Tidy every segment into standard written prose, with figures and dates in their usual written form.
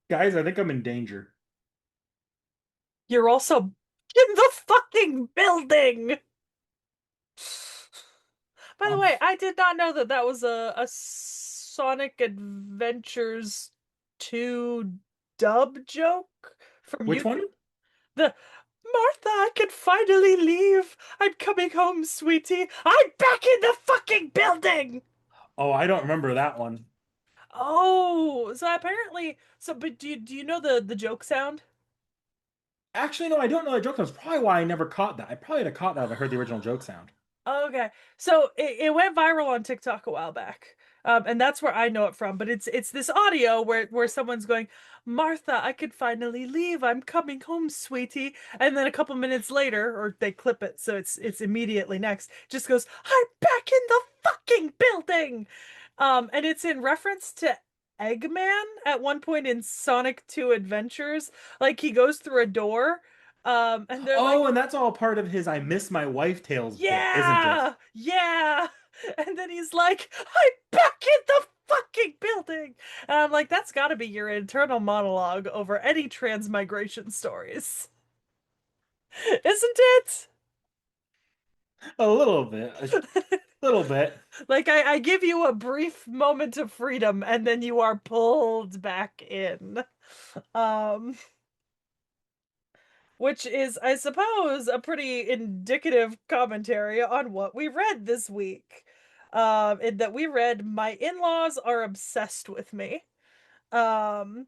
Guys, I think I'm in danger. You're also in the fucking building. By the Um, way, I did not know that that was a Sonic Adventures 2 dub joke from which one? YouTube. The Martha, I can finally leave. I'm coming home, sweetie. I'm back in the fucking building. Oh, I don't remember that one. Oh, so apparently, but do you know the joke sound? Actually, no, I don't know the joke sound. That's probably why I never caught that. I probably would have caught that if I heard the original joke sound. Okay. So it went viral on TikTok a while back. And that's where I know it from. But it's this audio where someone's going, Martha, I could finally leave. I'm coming home, sweetie. And then a couple minutes later, or they clip it, so it's immediately next, just goes, I'm back in the fucking building. And it's in reference to Eggman at one point in Sonic 2 Adventures. Like he goes through a door, and they're Oh, like, and that's all part of his I Miss My Wife Tales bit, isn't it? yeah, yeah. And then he's like, I'm back in the fucking building. And I'm like, that's got to be your internal monologue over any transmigration stories, isn't it? A little bit. A little bit. Like, I give you a brief moment of freedom and then you are pulled back in. Um, which is, I suppose, a pretty indicative commentary on what we read this week. In that we read My In-Laws Are Obsessed with Me. Um,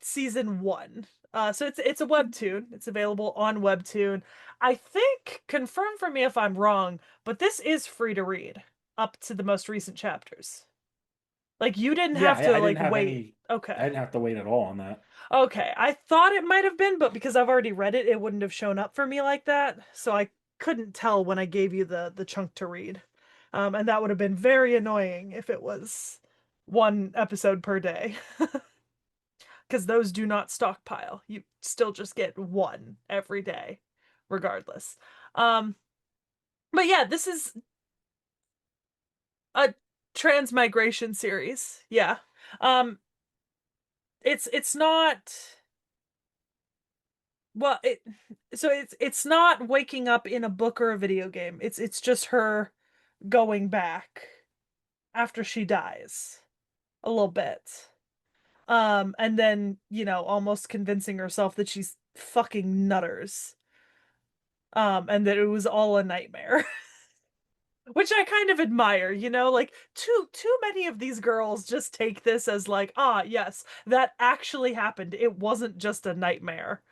Season one. So it's a webtoon. It's available on webtoon. I think, confirm for me if I'm wrong, but this is free to read up to the most recent chapters. Like you didn't Yeah, have to I didn't like have wait. any. I Okay. didn't have to wait at all on that. Okay. I thought it might have been, but because I've already read it, it wouldn't have shown up for me like that. So I couldn't tell when I gave you the chunk to read. And that would have been very annoying if it was one episode per day. Because those do not stockpile. You still just get one every day, regardless. Um, but yeah, this is a transmigration series. Yeah. Um, it's not well it so it's not waking up in a book or a video game. It's just her going back after she dies a little bit. And then, almost convincing herself that she's fucking nutters. And that it was all a nightmare. Which I kind of admire, like too many of these girls just take this as like, ah, yes, that actually happened. It wasn't just a nightmare.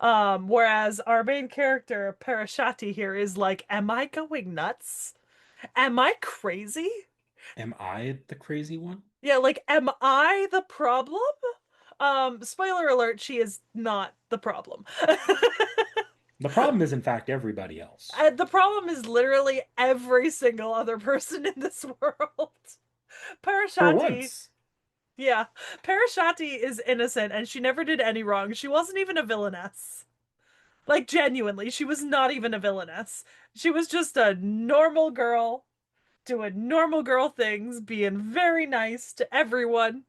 Whereas our main character, Parashati here, is like, am I going nuts? Am I crazy? Am I the crazy one? Yeah, like, am I the problem? Spoiler alert, she is not the problem. The problem is, in fact, everybody else. The problem is literally every single other person in this world. For Parashati, once. yeah, Parashati is innocent and she never did any wrong. She wasn't even a villainess. Like, genuinely, she was not even a villainess. She was just a normal girl doing normal girl things, being very nice to everyone.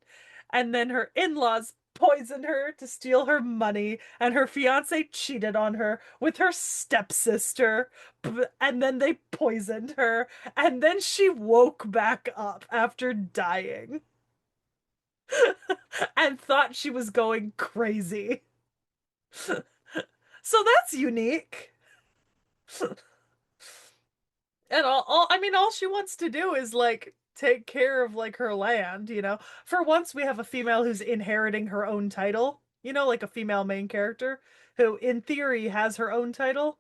And then her in-laws poisoned her to steal her money, and her fiance cheated on her with her stepsister. And then they poisoned her, and then she woke back up after dying and thought she was going crazy. So that's unique. And I mean, all she wants to do is like take care of like her land, you know. For once, we have a female who's inheriting her own title, like a female main character who, in theory, has her own title.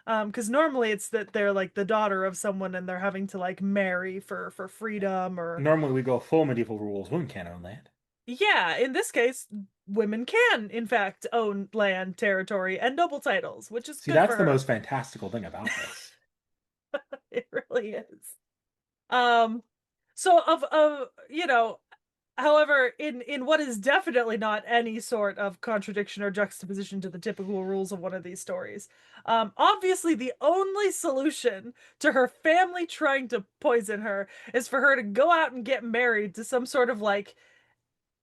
Because normally it's that they're like the daughter of someone and they're having to like marry for freedom or Normally we go full medieval rules. Women can't own land. yeah, in this case, women can in fact own land, territory, and noble titles, which is See, good that's for the her. most fantastical thing about this. It really is. Um, so however, in what is definitely not any sort of contradiction or juxtaposition to the typical rules of one of these stories, obviously the only solution to her family trying to poison her is for her to go out and get married to some sort of like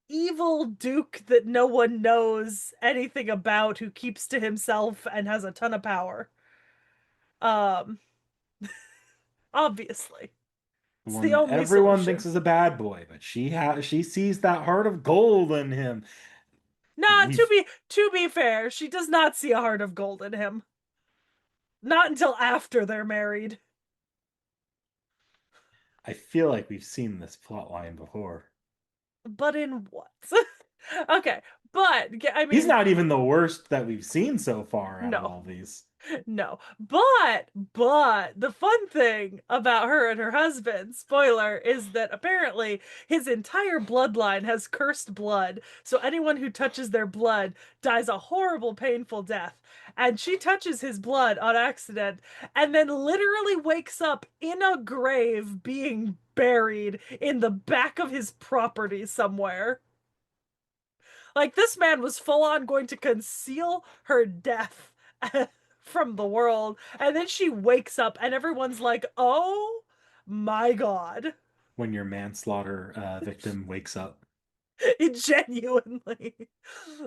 evil duke that no one knows anything about, who keeps to himself and has a ton of power. Um, Obviously. The It's one the that only everyone solution. thinks is a bad boy, but she sees that heart of gold in him. Nah, We've to be fair, she does not see a heart of gold in him. Not until after they're married. I feel like we've seen this plot line before. But in what? Okay, but I He's mean, not even the worst that we've seen so far out of no. all these. No. But the fun thing about her and her husband, spoiler, is that apparently his entire bloodline has cursed blood. So anyone who touches their blood dies a horrible, painful death. And she touches his blood on accident and then literally wakes up in a grave being buried in the back of his property somewhere. Like this man was full on going to conceal her death from the world. And then she wakes up and everyone's like, oh my God. When your manslaughter victim wakes up. Genuinely.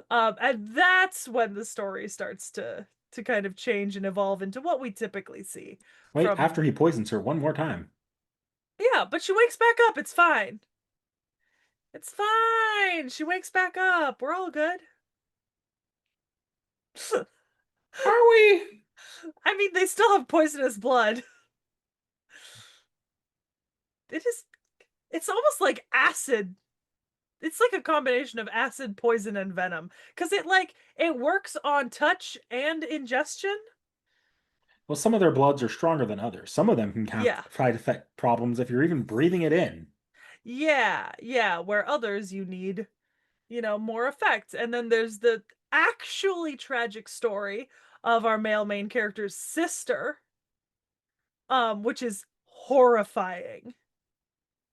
And that's when the story starts to kind of change and evolve into what we typically see Wait, from. after he poisons her one more time. Yeah, but she wakes back up. It's fine. It's fine. She wakes back up. We're all good. Are we? I mean, they still have poisonous blood. It is, it's almost like acid. It's like a combination of acid, poison, and venom. Because it works on touch and ingestion. Well, some of their bloods are stronger than others. Some of them can have Yeah. side effect problems if you're even breathing it in. Yeah. Yeah. Where others you need, more effects. And then there's the actually tragic story of our male main character's sister, which is horrifying.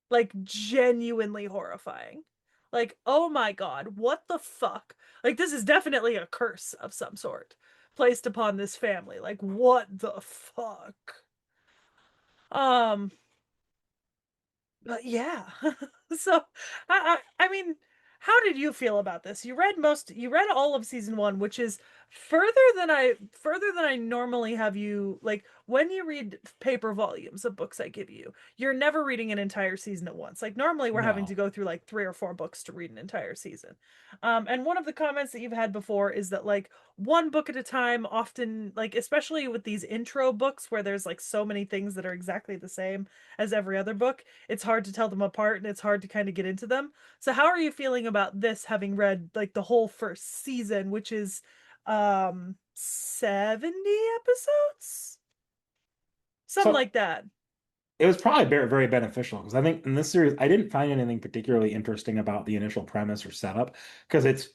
Like genuinely horrifying. Like, oh my God, what the fuck? Like, this is definitely a curse of some sort placed upon this family. Like, what the fuck? Um, but yeah. So, I mean, how did you feel about this? You read all of season one, which is further than I normally have you, like, when you read paper volumes of books I give you, you're never reading an entire season at once. Like, normally we're having to No. go through like three or four books to read an entire season. And one of the comments that you've had before is that, like, one book at a time, often, like, especially with these intro books where there's like so many things that are exactly the same as every other book, it's hard to tell them apart and it's hard to kind of get into them. So how are you feeling about this, having read like the whole first season, which is 70 episodes? Something So like that. it was probably very, very beneficial because I think in this series I didn't find anything particularly interesting about the initial premise or setup because it's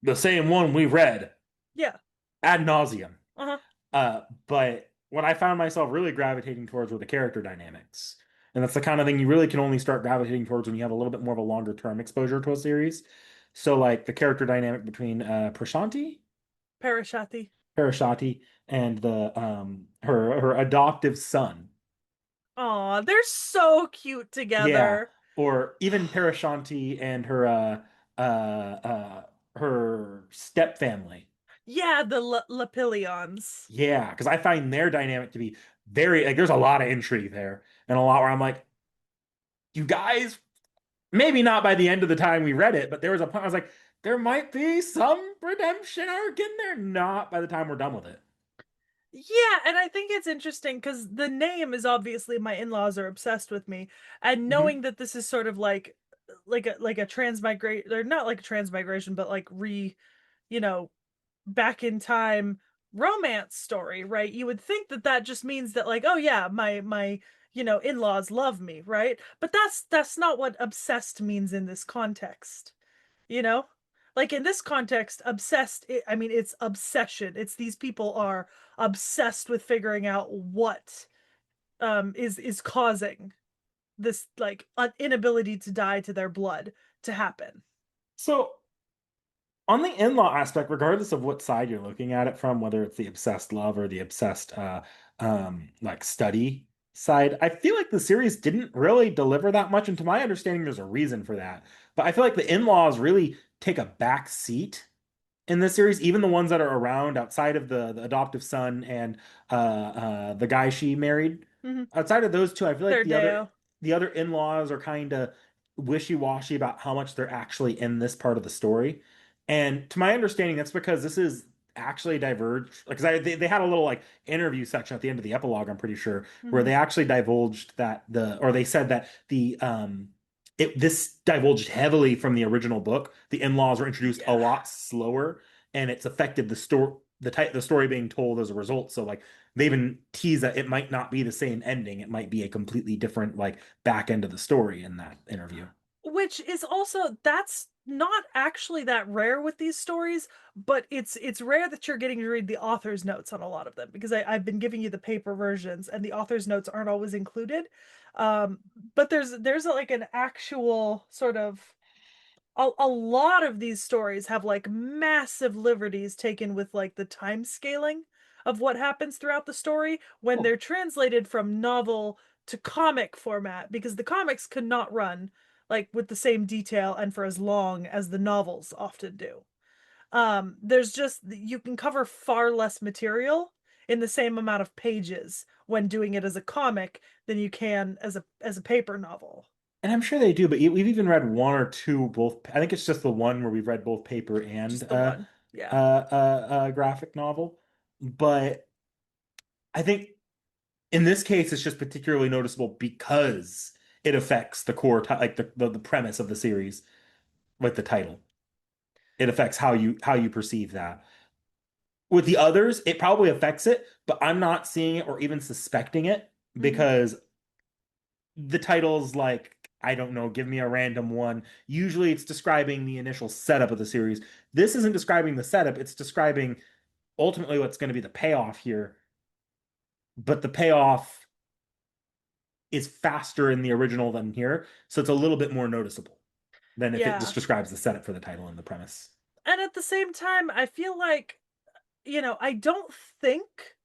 the same one we read Yeah. ad nauseum. Uh-huh. But what I found myself really gravitating towards were the character dynamics. And that's the kind of thing you really can only start gravitating towards when you have a little bit more of a longer term exposure to a series. So like the character dynamic between Parashati. Parashati and the her adoptive son. Aw, they're so cute Yeah. together. Or even Parashanti and her step family. Yeah, the Lapillions. Yeah, because I find their dynamic to be very like there's a lot of intrigue there and a lot where I'm like, you guys, maybe not by the end of the time we read it, but there was a point I was like, there might be some redemption arc in there. Not by the time we're done with it. Yeah, and I think it's interesting because the name is obviously, my in-laws are obsessed with me, and Hmm. knowing that this is sort of like a transmigrate, or not like a transmigration, but like you know, back in time romance story, right? You would think that that just means that, like, oh yeah, my in-laws love me, right? But that's not what obsessed means in this context, you know? Like in this context, obsessed, I mean, it's obsession. It's these people are obsessed with figuring out what is causing this, like, inability to die to their blood to happen. So on the in-law aspect, regardless of what side you're looking at it from, whether it's the obsessed love or the obsessed like study side, I feel like the series didn't really deliver that much, and to my understanding, there's a reason for that. But I feel like the in-laws really take a back seat in this series, even the ones that are around outside of the adoptive son and the guy she married. Hmm. Outside of those two, I feel like Third Deo. the other in-laws are kind of wishy-washy about how much they're actually in this part of the story. And to my understanding, that's because this is actually diverged. Because they had a little like interview section at the end of the epilogue, I'm pretty sure, where Hmm. they actually divulged that or they said that this divulged heavily from the original book. The in-laws were introduced a Yeah. lot slower, and it's affected the story being told as a result. So like they even tease that it might not be the same ending. It might be a completely different like back end of the story in that interview. Which is also, that's not actually that rare with these stories, but it's rare that you're getting to read the author's notes on a lot of them because I've been giving you the paper versions and the author's notes aren't always included. Um, but there's like an actual sort of, a lot of these stories have like massive liberties taken with like the time scaling of what happens throughout the story when Oh, they're translated from novel to comic format because the comics could not run like with the same detail and for as long as the novels often do. There's just, you can cover far less material in the same amount of pages when doing it as a comic than you can as a paper novel. and I'm sure they do, but we've even read one or two both. I think it's just the one where we've read both paper and Just the one. Yeah. graphic novel. But I think in this case, it's just particularly noticeable because it affects the core, like the premise of the series with the title. It affects how you perceive that. With the others, it probably affects it, but I'm not seeing it or even suspecting it Hmm. because the title's like, I don't know, give me a random one. Usually it's describing the initial setup of the series. This isn't describing the setup, it's describing ultimately what's going to be the payoff here. But the payoff is faster in the original than here, so it's a little bit more noticeable than if it just Yeah. describes the setup for the title and the premise. And at the same time, I feel like, think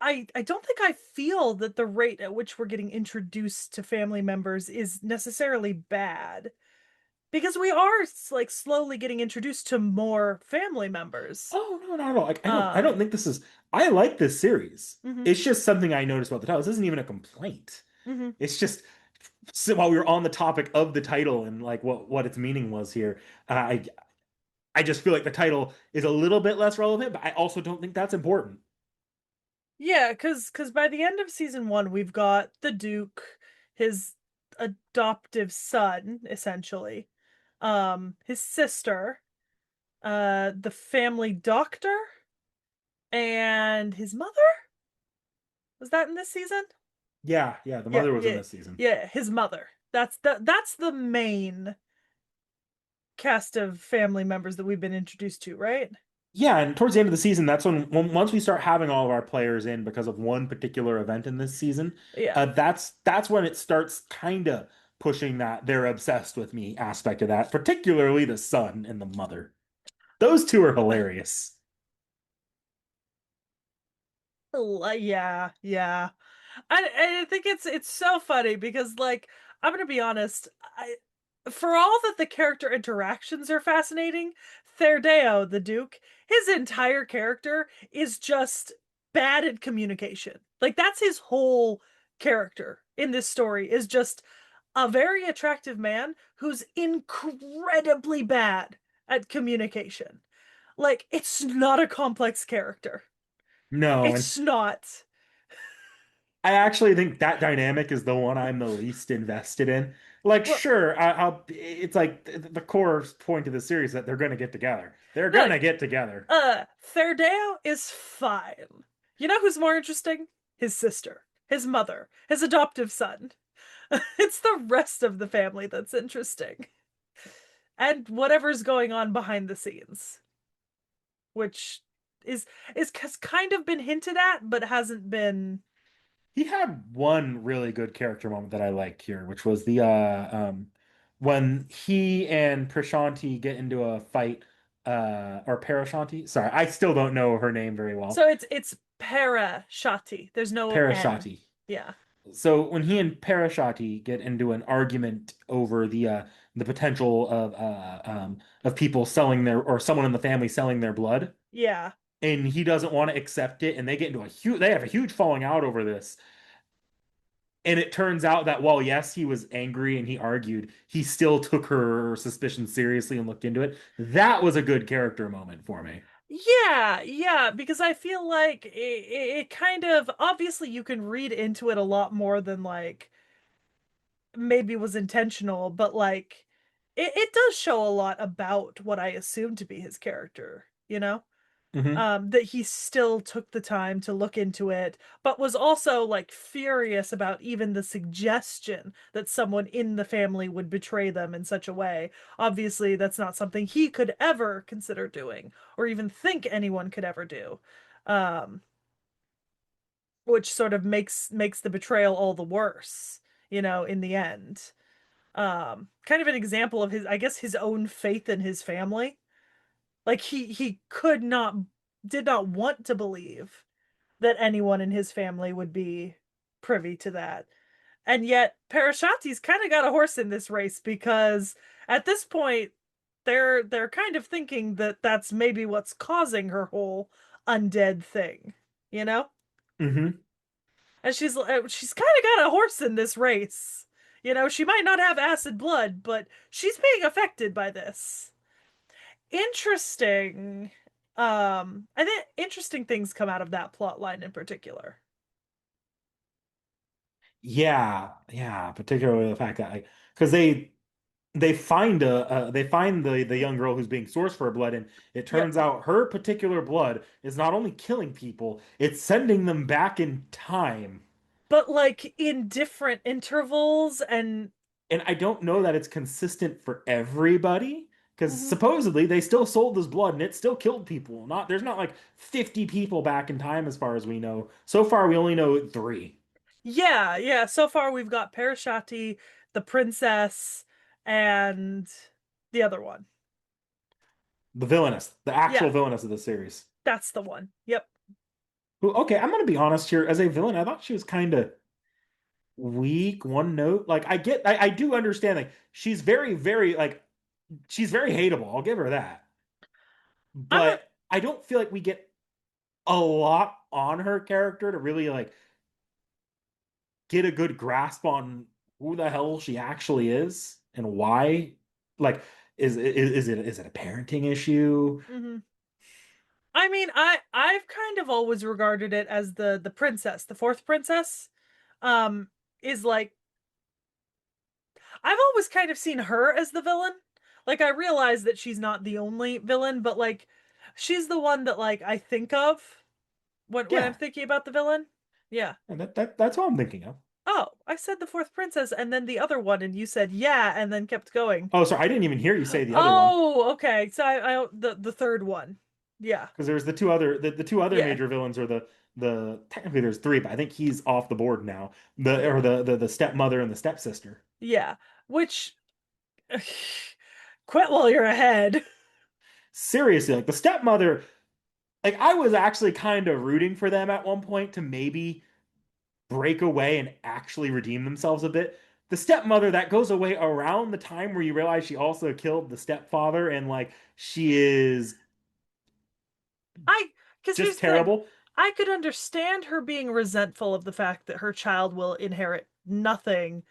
I don't think I feel that the rate at which we're getting introduced to family members is necessarily bad because we are like slowly getting introduced to more family members. Oh no, not at all. Like I don't Um, think this is I like this series. mhm, It's just something I noticed about the title. This isn't even a complaint. mhm. It's just so while we were on the topic of the title and like what its meaning was here, I just feel like the title is a little bit less relevant, but I also don't think that's important. Yeah, cuz by the end of season 1 we've got the Duke, his adoptive son essentially, his sister, the family doctor and his mother? Was that in this season? Yeah, yeah, the Yeah, mother was in yeah, this season. yeah, his mother. That's the main cast of family members that we've been introduced to, right? Yeah, and towards the end of the season, that's when once we start having all of our players in because of one particular event in this season, Yeah. that's when it starts kind of pushing that they're obsessed with me aspect of that, particularly the son and the mother. Those two are hilarious. Yeah, yeah. I think it's so funny because like I'm gonna be honest, I for all that the character interactions are fascinating, Therdeo, the Duke, his entire character is just bad at communication. Like that's his whole character in this story is just a very attractive man who's incredibly bad at communication. Like it's not a complex character. No, and It's not. I actually think that dynamic is the one I'm the least invested in. Like, Well, sure, it's like the core point of the series that they're gonna get together. They're look, gonna get together. Therdeo is fine. You know who's more interesting? His sister, his mother, his adoptive son. It's the rest of the family that's interesting. And whatever's going on behind the scenes, which is has kind of been hinted at, but hasn't been. He had one really good character moment that I liked here, which was the when he and Prashanti get into a fight, or Parashanti. Sorry, I still don't know her name very well. So it's Para Shati. There's no N. Parashanti. Yeah. So when he and Parashati get into an argument over the potential of people selling their or someone in the family selling their blood, Yeah. and he doesn't want to accept it, and they get into a huge they have a huge falling out over this. And it turns out that while yes, he was angry and he argued, he still took her suspicion seriously and looked into it. That was a good character moment for me. Yeah, yeah, because I feel like it kind of obviously you can read into it a lot more than like maybe was intentional, but like it does show a lot about what I assumed to be his character, you know? Hmm. That he still took the time to look into it, but was also like furious about even the suggestion that someone in the family would betray them in such a way. Obviously, that's not something he could ever consider doing, or even think anyone could ever do. Um, which sort of makes the betrayal all the worse, in the end. Kind of an example of his, I guess, his own faith in his family. Like he could not did not want to believe that anyone in his family would be privy to that. And yet Parashati's kind of got a horse in this race because at this point they're kind of thinking that that's maybe what's causing her whole undead thing, you know? Hmm. And she's kind of got a horse in this race. She might not have acid blood, but she's being affected by this. Interesting. I think interesting things come out of that plot line in particular. Yeah, yeah, particularly the fact that like because they find the young girl who's being sourced for her blood, and it Yep. turns out her particular blood is not only killing people, it's sending them back in time. But like in different intervals and And I don't know that it's consistent for everybody because Mhm. supposedly they still sold this blood and it still killed people. Not there's not like 50 people back in time as far as we know. So far we only know three. Yeah, yeah. So far we've got Parashati, the princess, and the other one. The villainess, the actual Yeah, villainess of the series. that's the one. Yep. Who, okay, I'm gonna be honest here. As a villain, I thought she was kind of weak, one note. Like I do understand. Like she's very like she's very hateable. I'll give her that. I'm a But I don't feel like we get a lot on her character to really like get a good grasp on who the hell she actually is and why. Like, is it a parenting issue? mhm. I mean, I've kind of always regarded it as the princess, the fourth princess, um, is like I've always kind of seen her as the villain. Like I realize that she's not the only villain, but like she's the one that like I think of when I'm Yeah, thinking about the villain. Yeah. and that's what I'm thinking of. Oh, I said the fourth princess and then the other one, and you said yeah, and then kept going. Oh, sorry, I didn't even hear you say the other one Oh, okay. So I the third one. Yeah. because there's the two other Yeah. major villains are the technically there's three, but I think he's off the board now. The or Yeah. the stepmother and the stepsister. Yeah. Which quit while you're ahead. Seriously, like the stepmother, like I was actually kind of rooting for them at one point to maybe break away and actually redeem themselves a bit. The stepmother that goes away around the time where you realize she also killed the stepfather and like she is I because just here's the thing. terrible. I could understand her being resentful of the fact that her child will inherit nothing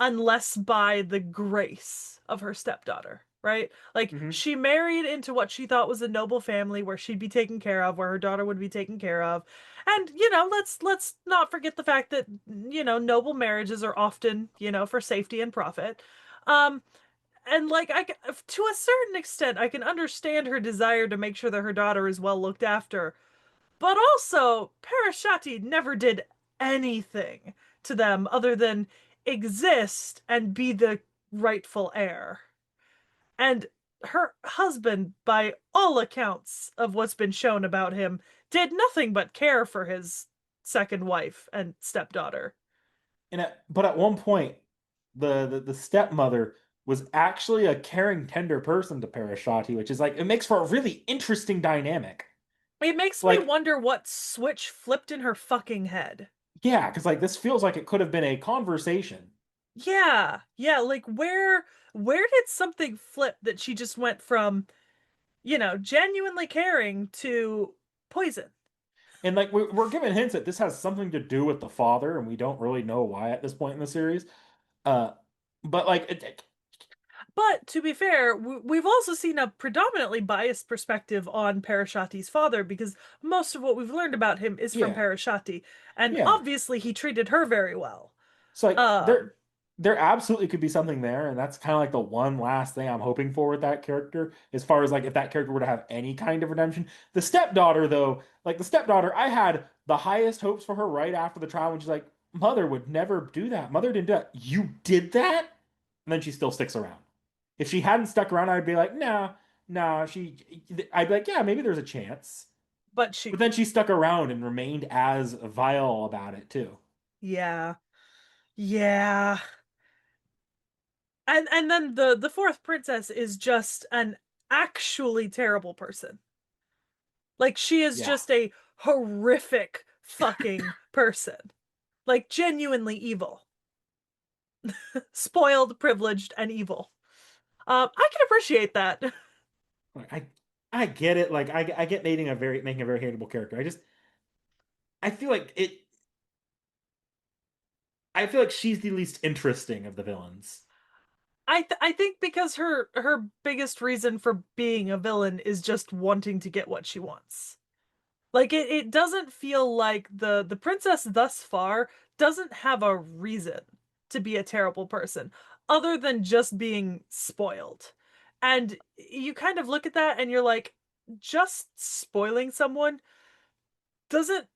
unless by the grace of her stepdaughter, right? Like Hmm. she married into what she thought was a noble family where she'd be taken care of, where her daughter would be taken care of. And let's not forget the fact that noble marriages are often, for safety and profit. Um and like to a certain extent I can understand her desire to make sure that her daughter is well looked after, but also, Parashati never did anything to them other than exist and be the rightful heir. And her husband, by all accounts of what's been shown about him, did nothing but care for his second wife and stepdaughter. But at one point, the stepmother was actually a caring, tender person to Parashati, which is like it makes for a really interesting dynamic. It makes me Like, wonder what switch flipped in her fucking head. Yeah, because like this feels like it could have been a conversation. Yeah. Yeah, like where did something flip that she just went from, genuinely caring to poison? And like we're given hints that this has something to do with the father, and we don't really know why at this point in the series. Uh, but like, But to be fair, we've also seen a predominantly biased perspective on Parashati's father because most of what we've learned about him is from yeah, Parashati, and yeah. obviously he treated her very well. So like Um, there absolutely could be something there, and that's kind of like the one last thing I'm hoping for with that character, as far as like if that character were to have any kind of redemption. The stepdaughter, though, like the stepdaughter, I had the highest hopes for her right after the trial when she's like, Mother would never do that. Mother didn't do that. You did that? And then she still sticks around. If she hadn't stuck around, I'd be like, nah, nah, I'd be like, yeah, maybe there's a chance. but But she, then she stuck around and remained as vile about it too. yeah, yeah. And then the fourth princess is just an actually terrible person. Like she is Yeah. just a horrific fucking person. Like genuinely evil. Spoiled, privileged, and evil. I can appreciate that. Like, I get it. Like I get making a very hateable character. I feel like it I feel like she's the least interesting of the villains. I think because her biggest reason for being a villain is just wanting to get what she wants. Like it doesn't feel like the princess thus far doesn't have a reason to be a terrible person other than just being spoiled. And you kind of look at that and you're like, just spoiling someone doesn't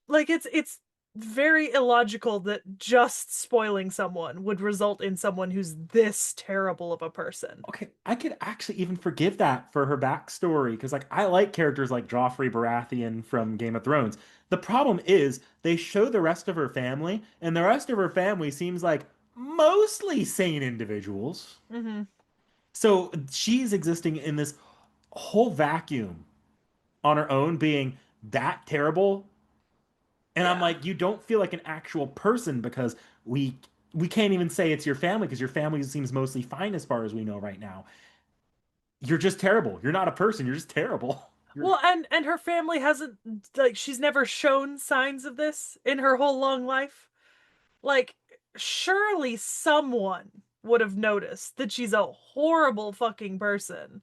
like it's very illogical that just spoiling someone would result in someone who's this terrible of a person. Okay, I could actually even forgive that for her backstory because like I like characters like Joffrey Baratheon from Game of Thrones. The problem is they show the rest of her family, and the rest of her family seems like mostly sane individuals. Hmm. So she's existing in this whole vacuum on her own, being that terrible. And I'm Yeah. like, you don't feel like an actual person because we we can't even say it's your family because your family seems mostly fine as far as we know right now. You're just terrible. You're not a person. You're just terrible. You're Well, and her family hasn't like she's never shown signs of this in her whole long life. Like surely someone would have noticed that she's a horrible fucking person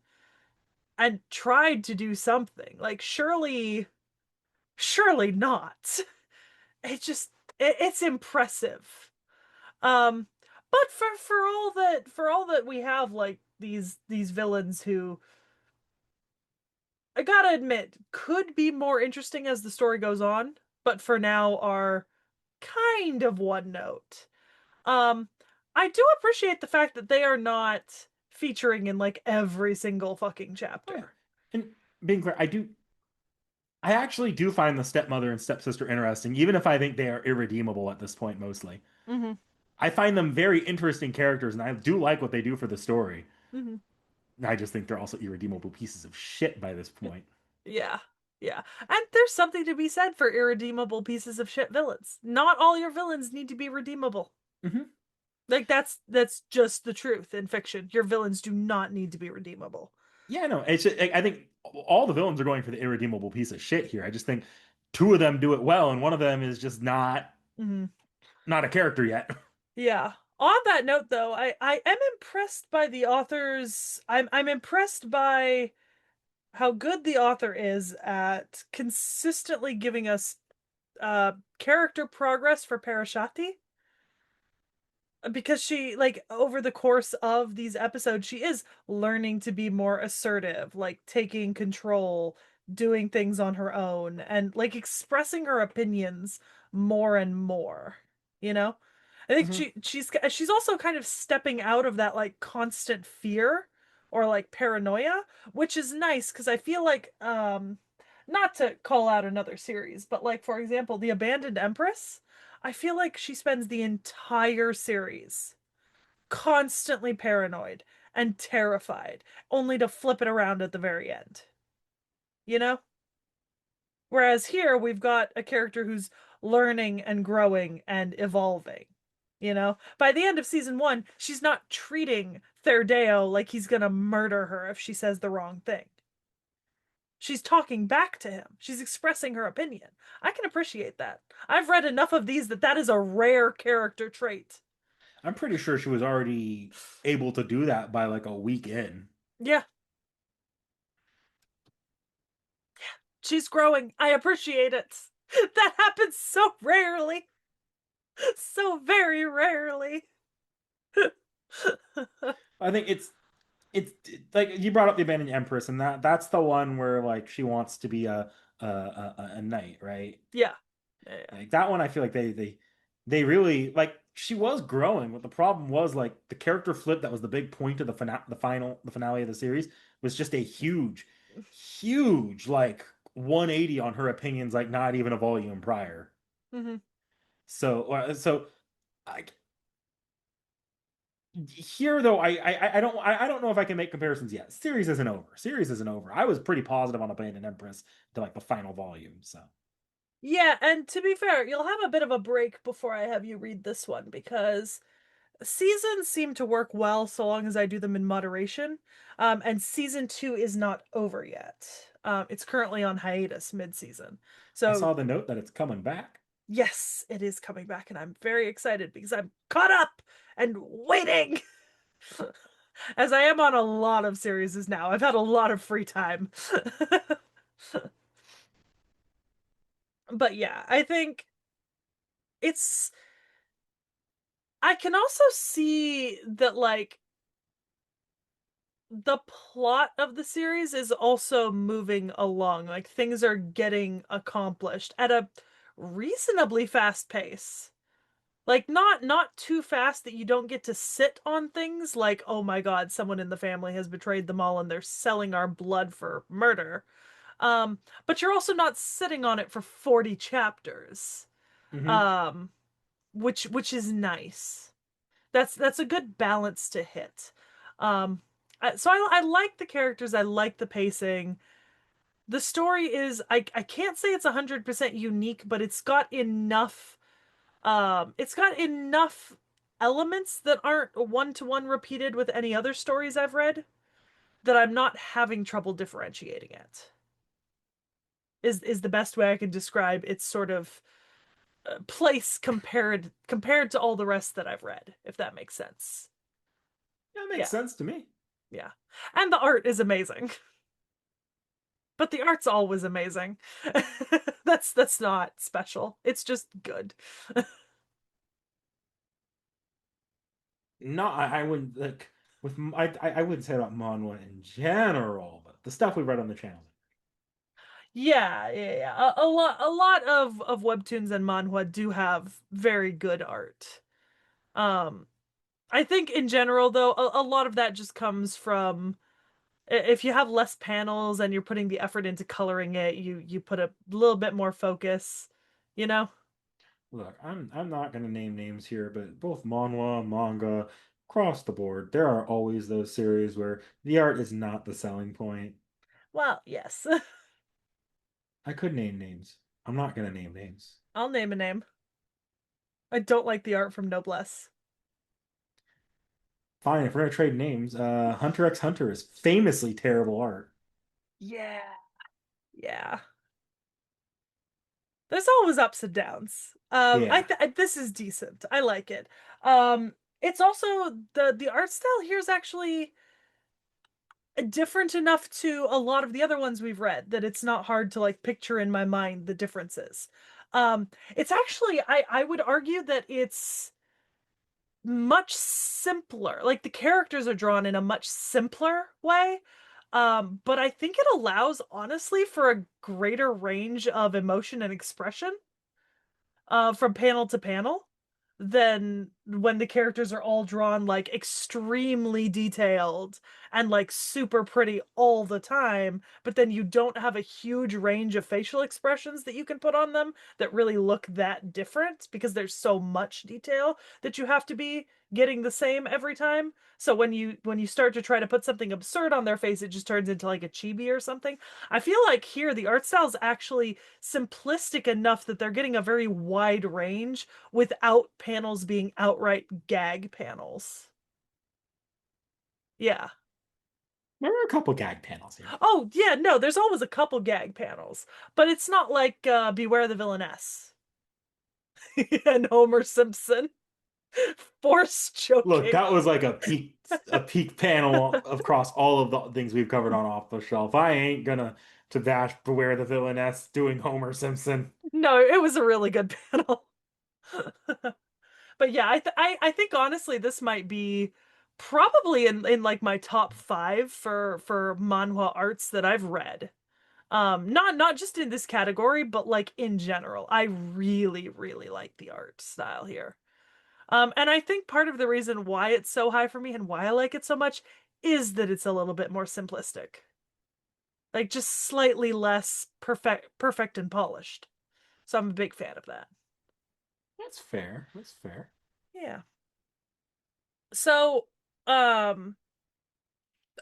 and tried to do something. Like surely not. It just it's impressive. Um but for all that we have like these villains who I gotta admit could be more interesting as the story goes on, but for now are kind of one note. Um I do appreciate the fact that they are not featuring in like every single fucking oh yeah. chapter. And being clear, I actually do find the stepmother and stepsister interesting, even if I think they are irredeemable at this point mostly. Hmm. I find them very interesting characters, and I do like what they do for the story. Hmm. I just think they're also irredeemable pieces of shit by this point. Yeah. Yeah. And there's something to be said for irredeemable pieces of shit villains. Not all your villains need to be redeemable. Hmm. Like that's just the truth in fiction. Your villains do not need to be redeemable. Yeah, no, I think all the villains are going for the irredeemable piece of shit here. I just think two of them do it well, and one of them is just Hmm. not a character yet. Yeah. On that note though, I am impressed by the authors. I'm impressed by how good the author is at consistently giving us character progress for Parashati. Because she like over the course of these episodes she is learning to be more assertive, like taking control, doing things on her own and like expressing her opinions more and more, you know. I think Hmm. she's also kind of stepping out of that like constant fear or like paranoia, which is nice because I feel like not to call out another series, but like for example the Abandoned Empress, I feel like she spends the entire series constantly paranoid and terrified, only to flip it around at the very end. You know? Whereas here we've got a character who's learning and growing and evolving. You know, by the end of season one, she's not treating Therdeo like he's gonna murder her if she says the wrong thing. She's talking back to him. She's expressing her opinion. I can appreciate that. I've read enough of these that that is a rare character trait. I'm pretty sure she was already able to do that by like a week in. Yeah, she's growing. I appreciate it. That happens so rarely. So very rarely. I think it's like you brought up the abandoned empress, and that's the one where like she wants to be a knight, right? Yeah. Yeah. Like that one, I feel like they really like she was growing, but the problem was like the character flip that was the big point of the finale of the series was just a huge like 180 on her opinions, like not even a volume prior. Hmm. So like here though, I don't know if I can make comparisons yet. Series isn't over. Series isn't over. I was pretty positive on Abandoned Empress to like the final volume. So Yeah, and to be fair, you'll have a bit of a break before I have you read this one because seasons seem to work well so long as I do them in moderation. And season two is not over yet. It's currently on hiatus mid-season. I So saw the note that it's coming back. yes, it is coming back, and I'm very excited because I'm caught up and waiting. As I am on a lot of series now. I've had a lot of free time. But yeah, I think it's I can also see that like the plot of the series is also moving along. Like things are getting accomplished at a reasonably fast pace. Like not too fast that you don't get to sit on things like, oh my God, someone in the family has betrayed them all and they're selling our blood for murder. But you're also not sitting on it for 40 chapters. Hmm. Um, which is nice. That's a good balance to hit. Um, so I like the characters. I like the pacing. The story is I can't say it's 100% unique, but it's got enough elements that aren't one to one repeated with any other stories I've read that I'm not having trouble differentiating it. Is the best way I can describe its sort of place compared to all the rest that I've read, if that makes sense. Yeah, it makes Yeah, sense to me. yeah. And the art is amazing. But the art's always amazing. That's not special. It's just good. No, I wouldn't like I wouldn't say about manhwa in general, but the stuff we read on the channel. Yeah, yeah, yeah. A lot of webtoons and manhwa do have very good art. Um, I think in general though, a lot of that just comes from if you have less panels and you're putting the effort into coloring it, you put a little bit more focus, you know? Look, I'm not gonna name names here, but both manhwa, manga, across the board, there are always those series where the art is not the selling point. Well, yes. I could name names. I'm not gonna name names. I'll name a name. I don't like the art from Noblesse. Fine, if we're gonna trade names, Hunter x Hunter is famously terrible art. Yeah. Yeah. There's always ups and downs. Yeah. This is decent. I like it. Um, it's also the art style here is actually different enough to a lot of the other ones we've read that it's not hard to like picture in my mind the differences. It's actually I would argue that it's much simpler. Like the characters are drawn in a much simpler way. But I think it allows honestly for a greater range of emotion and expression from panel to panel when the characters are all drawn like extremely detailed and like super pretty all the time, but then you don't have a huge range of facial expressions that you can put on them that really look that different because there's so much detail that you have to be getting the same every time. So when you start to try to put something absurd on their face, it just turns into like a chibi or something. I feel like here the art style is actually simplistic enough that they're getting a very wide range without panels being outright gag panels. Yeah. There are a couple gag panels here. Oh, yeah, no, there's always a couple gag panels, but it's not like Beware the Villainess and Homer Simpson force Look, choking. that was like a peak panel across all of the things we've covered on Off the Shelf. I ain't gonna to bash Beware the Villainess doing Homer Simpson. No, it was a really good panel. But yeah, I think honestly this might be probably in like my top 5 for manhwa arts that I've read. Not just in this category, but like in general. I really, really like the art style here. And I think part of the reason why it's so high for me and why I like it so much is that it's a little bit more simplistic. Like just slightly less perfect and polished. So I'm a big fan of that. That's fair. That's fair. Yeah. So, um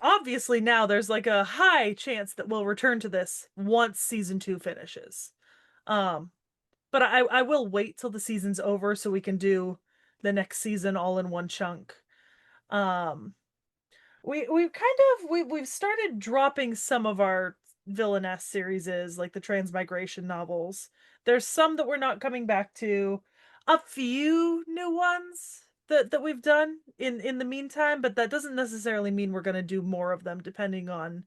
obviously now there's like a high chance that we'll return to this once season 2 finishes. Um but I will wait till the season's over so we can do the next season all in one chunk. Um we've kind of we've started dropping some of our villainess series like the transmigration novels. There's some that we're not coming back to, a few new ones that we've done in the meantime, but that doesn't necessarily mean we're going to do more of them depending on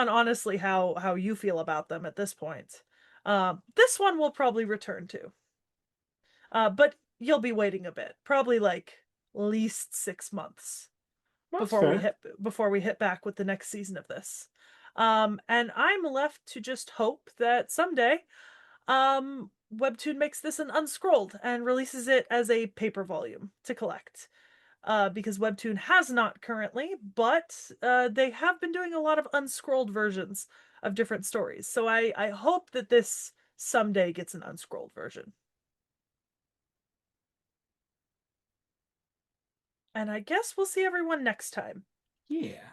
honestly how you feel about them at this point. This one we'll probably return to. But you'll be waiting a bit, probably like least 6 months That's before we fair. hit back with the next season of this. And I'm left to just hope that someday Webtoon makes this an unscrolled and releases it as a paper volume to collect. Because Webtoon has not currently, but they have been doing a lot of unscrolled versions of different stories. So I hope that this someday gets an unscrolled version. And I guess we'll see everyone next time. Yeah.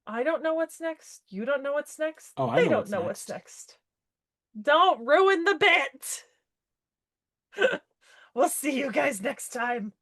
I don't know what's next. You don't know what's next. Oh, I They know don't what's know what's next. next. Don't ruin the bit. We'll see you guys next time.